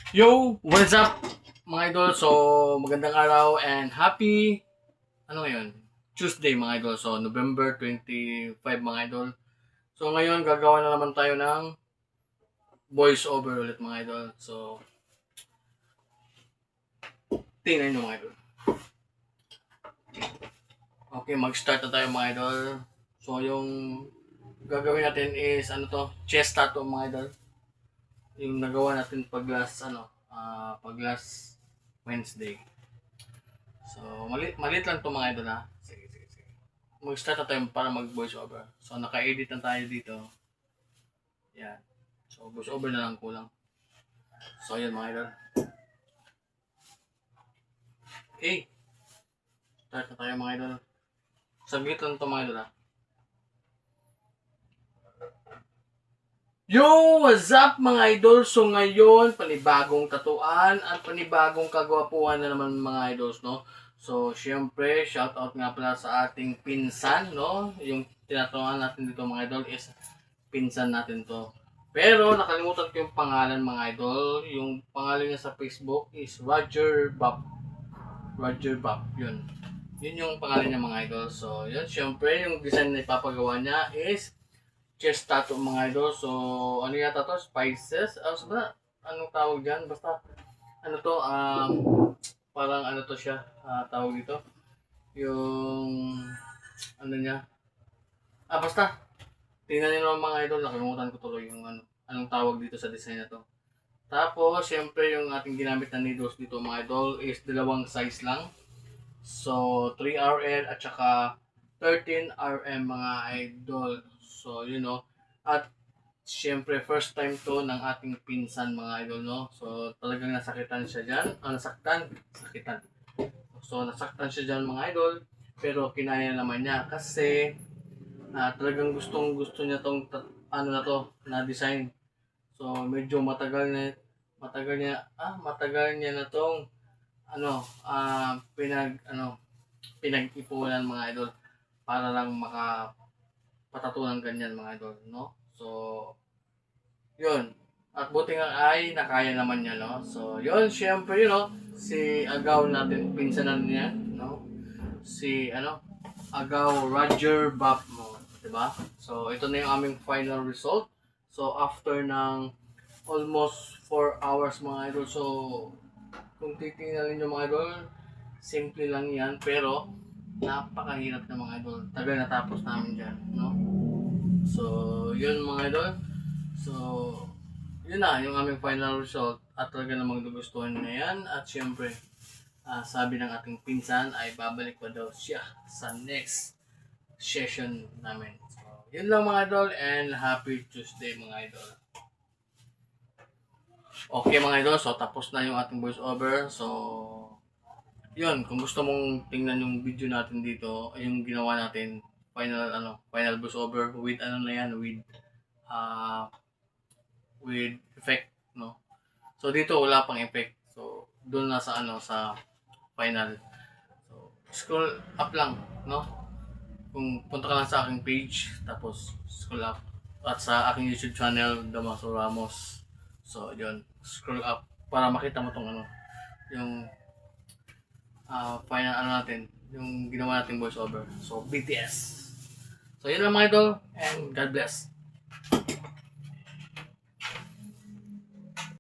Yo! What's up mga idol? So, magandang araw and happy, ano ngayon? Tuesday mga idol. So, November 25 mga idol. So, ngayon gagawa na naman tayo ng voice over ulit mga idol. So, tingnan nyo mga idol. Okay, mag-start na tayo mga idol. So, yung gagawin natin is, ano to? Chest tattoo mga idol. Yung nagawa natin pag last Wednesday. So, malit lang to mga idol ha. Sige. Mag-start na tayo para mag-voice over. So, naka-edit na tayo dito. Yan. So, voice over na lang kulang. So, yun mga idol. Okay. Start na tayo mga idol. Saglit lang to mga idol ha. Yo! What's up mga idol? So, ngayon, panibagong tatuan at panibagong kagwapuhan na naman mga idols, no? So, syempre, shoutout nga pala sa ating pinsan, no? Yung tinatuan natin dito mga idol is pinsan natin to. Pero nakalimutan ko yung pangalan mga idol. Yung pangalan niya sa Facebook is Roger Bap. Roger Bap, yun. Yun yung pangalan niya mga idol. So, yun, syempre, yung design na ipapagawa niya is chest tattoo mga idol. So, ano yata to? Spices? Anong tawag dyan? Basta, ano to, parang ano to siya, tawag dito. Yung, ano niya. Basta, tingnan niyo naman mga idol, nakalimutan ko tuloy yung anong tawag dito sa design na to. Tapos, syempre yung ating ginamit na needles dito mga idol is dalawang size lang. So, 3RL at saka 13RM mga idol. So, you know. At syempre, first time to ng ating pinsan mga idol, no? So, talagang nasakitan siya dyan. Sakitan. So, nasaktan siya dyan mga idol. Pero kinaya naman niya kasi talagang gustong gusto niya tong na design. So, medyo matagal niya na tong ano, pinag-ipunan mga idol para lang makapatatunan ganyan mga idol, no? So, yun. At buti nga ay nakaya naman niya, no? So, yun, syempre, si Agaw natin, pinsanan niya, no? Si, Agaw Roger Bap mo, diba? So, ito na yung aming final result. So, after ng almost 4 hours mga idol, so, kung titingnan niyo mga idol, simple lang yan, pero napakahirap na mga idol. Tagal natapos namin dyan, no? So, yun mga idol. So, yun na, yung aming final result. At talaga namang nagustuhan na yan. At syempre, sabi ng ating pinsan ay babalik pa daw siya sa next session namin. So, yun lang mga idol and happy Tuesday mga idol. Okay mga idol, so tapos na yung ating voice over. So, yun, kung gusto mong tingnan yung video natin dito, yung ginawa natin, final voice over with uh, with effect, no? So dito wala pang effect. So doon na sa final. So scroll up lang, no? Kung punta ka lang sa aking page, tapos scroll up at sa aking YouTube channel, Damaso Ramos. So yun, scroll up para makita mo tong yung final natin, yung ginawa nating voice over. So BTS. So yun lang mga idol and God bless.